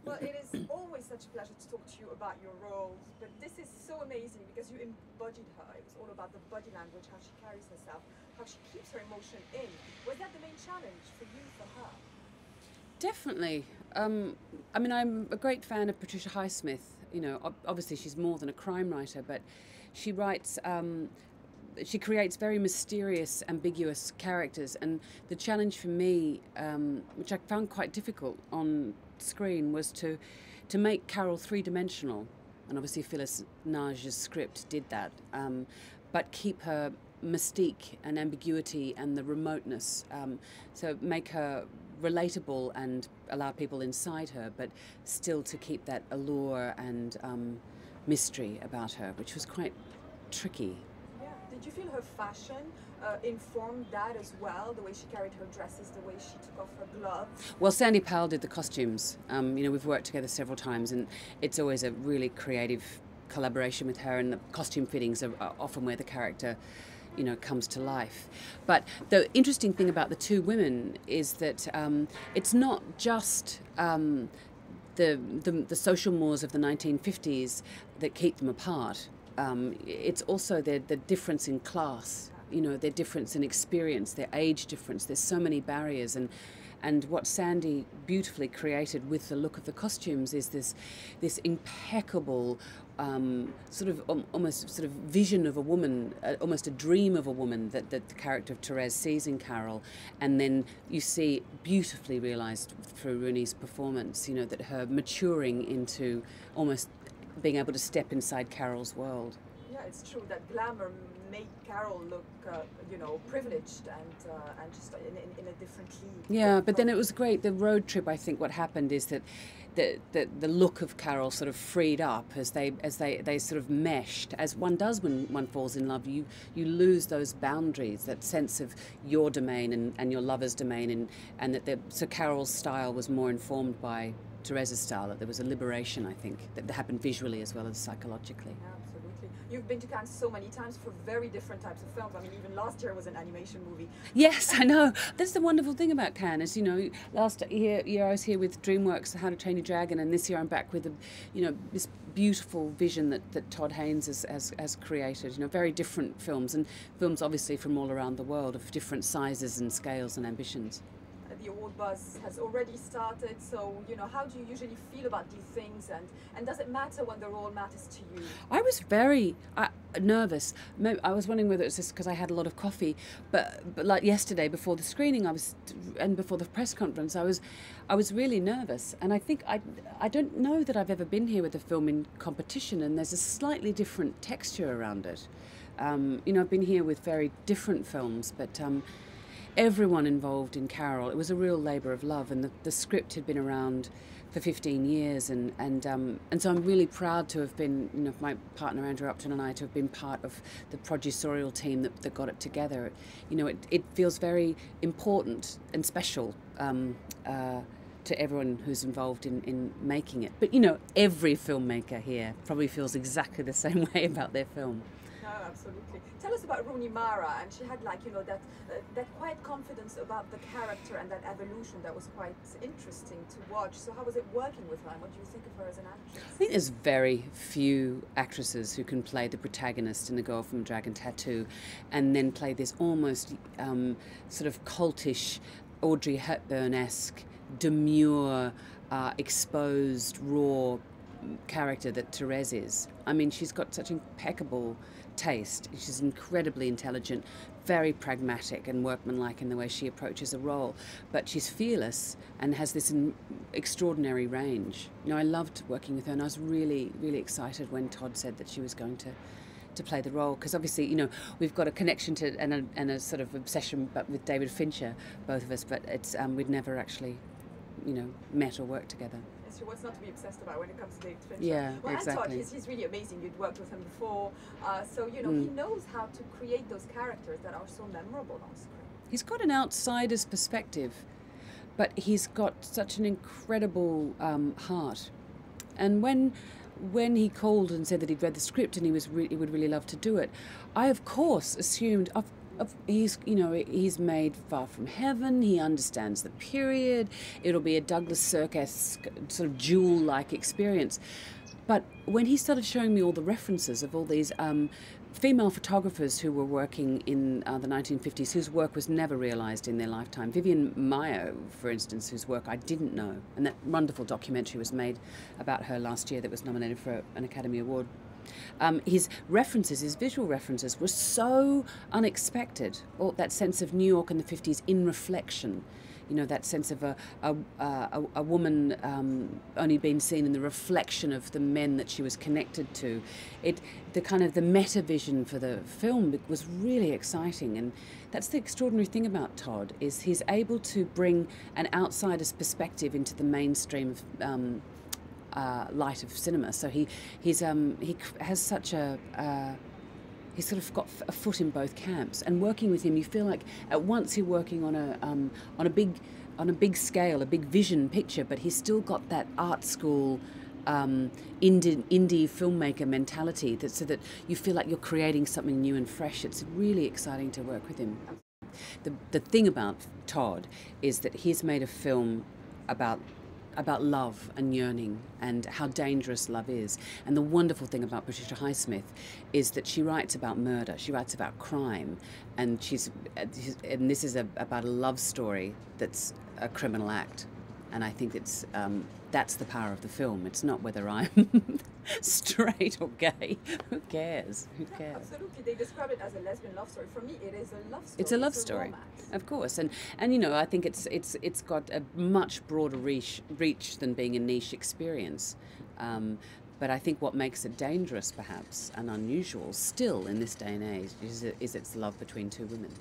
Well, it is always such a pleasure to talk to you about your roles, but this is so amazing because you embodied her. It was all about the body language, how she carries herself, how she keeps her emotion in. Was that the main challenge for you, for her? Definitely. I mean, I'm a great fan of Patricia Highsmith. You know, obviously she's more than a crime writer, but she writes. She creates very mysterious, ambiguous characters, and the challenge for me, which I found quite difficult on screen, was to make Carol three-dimensional, and obviously Phyllis Nage's script did that, but keep her mystique and ambiguity and the remoteness, so make her relatable and allow people inside her, but still to keep that allure and mystery about her, which was quite tricky. Did you feel her fashion informed that as well? The way she carried her dresses, the way she took off her gloves? Well, Sandy Powell did the costumes. You know, we've worked together several times, and it's always a really creative collaboration with her, and the costume fittings are often where the character, you know, comes to life. But the interesting thing about the two women is that it's not just the social mores of the 1950s that keep them apart. It's also the difference in class, you know, their difference in experience, their age difference. There's so many barriers, and what Sandy beautifully created with the look of the costumes is this impeccable sort of almost sort of vision of a woman, almost a dream of a woman that the character of Therese sees in Carol, and then you see beautifully realised through Rooney's performance, you know, that her maturing into almost being able to step inside Carol's world. Yeah, it's true that glamour made Carol look, you know, privileged and just in a different league. Yeah, but then it was great. The road trip, I think, what happened is that the look of Carol sort of freed up as they sort of meshed, as one does when one falls in love. You lose those boundaries, that sense of your domain and your lover's domain, and that so Carol's style was more informed by Therese's style, that there was a liberation, I think, that happened visually as well as psychologically. Yeah, absolutely. You've been to Cannes so many times for very different types of films. I mean, even last year was an animation movie. Yes, I know. That's the wonderful thing about Cannes, is, you know, last year I was here with DreamWorks, How to Train Your Dragon, and this year I'm back with, you know, this beautiful vision that Todd Haynes has created. You know, very different films, and films obviously from all around the world of different sizes and scales and ambitions. The award buzz has already started, so, you know, how do you usually feel about these things, and does it matter when the role matters to you? I was very nervous. I was wondering whether it's just because I had a lot of coffee, but like yesterday before the screening, and before the press conference, I was really nervous, and I think I don't know that I've ever been here with a film in competition, and there's a slightly different texture around it. You know, I've been here with very different films, but everyone involved in Carol, it was a real labour of love, and the script had been around for 15 years, and so I'm really proud to have been, you know, my partner Andrew Upton and I, to have been part of the producerial team that got it together. You know, it feels very important and special to everyone who's involved in making it. But, you know, every filmmaker here probably feels exactly the same way about their film. No, absolutely. Tell us about Rooney Mara, and she had, like, you know, that quiet confidence about the character and that evolution that was quite interesting to watch. So how was it working with her, and what do you think of her as an actress? I think there's very few actresses who can play the protagonist in The Girl from Dragon Tattoo and then play this almost sort of cultish, Audrey Hepburn-esque, demure, exposed, raw character that Therese is. I mean, she's got such impeccable taste. She's incredibly intelligent, very pragmatic and workmanlike in the way she approaches a role, but she's fearless and has this extraordinary range. You know, I loved working with her, and I was really, really excited when Todd said that she was going to play the role, because obviously, you know, we've got a connection to and a sort of obsession, but with David Fincher, both of us, but it's we'd never actually, you know, met or worked together. So what's not to be obsessed about when it comes to David Fincher? Yeah, well, exactly. And Todd, he's really amazing. You'd worked with him before, so, you know, he knows how to create those characters that are so memorable on screen. He's got an outsider's perspective, but he's got such an incredible heart. And when he called and said that he'd read the script and he would really love to do it, I of course assumed, He's made Far From Heaven. He understands the period. It'll be a Douglas Sirk-esque sort of Jewel-like experience. But when he started showing me all the references of all these female photographers who were working in the 1950s, whose work was never realised in their lifetime. Vivian Mayo, for instance, whose work I didn't know. And that wonderful documentary was made about her last year that was nominated for an Academy Award. His references, his visual references, were so unexpected. Or that sense of New York in the 50s in reflection. You know, that sense of a woman only being seen in the reflection of the men that she was connected to. The kind of the meta vision for the film was really exciting, and that's the extraordinary thing about Todd, is he's able to bring an outsider's perspective into the mainstream of light of cinema. So he has such he's sort of got a foot in both camps, and working with him, you feel like at once you're working on a big scale, a big vision picture, but he's still got that art school indie filmmaker mentality, so that you feel like you're creating something new and fresh. It's really exciting to work with him. The thing about Todd is that he's made a film about love and yearning and how dangerous love is. And the wonderful thing about Patricia Highsmith is that she writes about murder, she writes about crime, and this is about a love story that's a criminal act. And I think that's the power of the film. It's not whether I'm straight or gay. Who cares? Who cares? Absolutely. They describe it as a lesbian love story. For me, it is a love story. It's a love story, romance. Of course. And I think it's got a much broader reach than being a niche experience. But I think what makes it dangerous, perhaps, and unusual still in this day and age is its love between two women.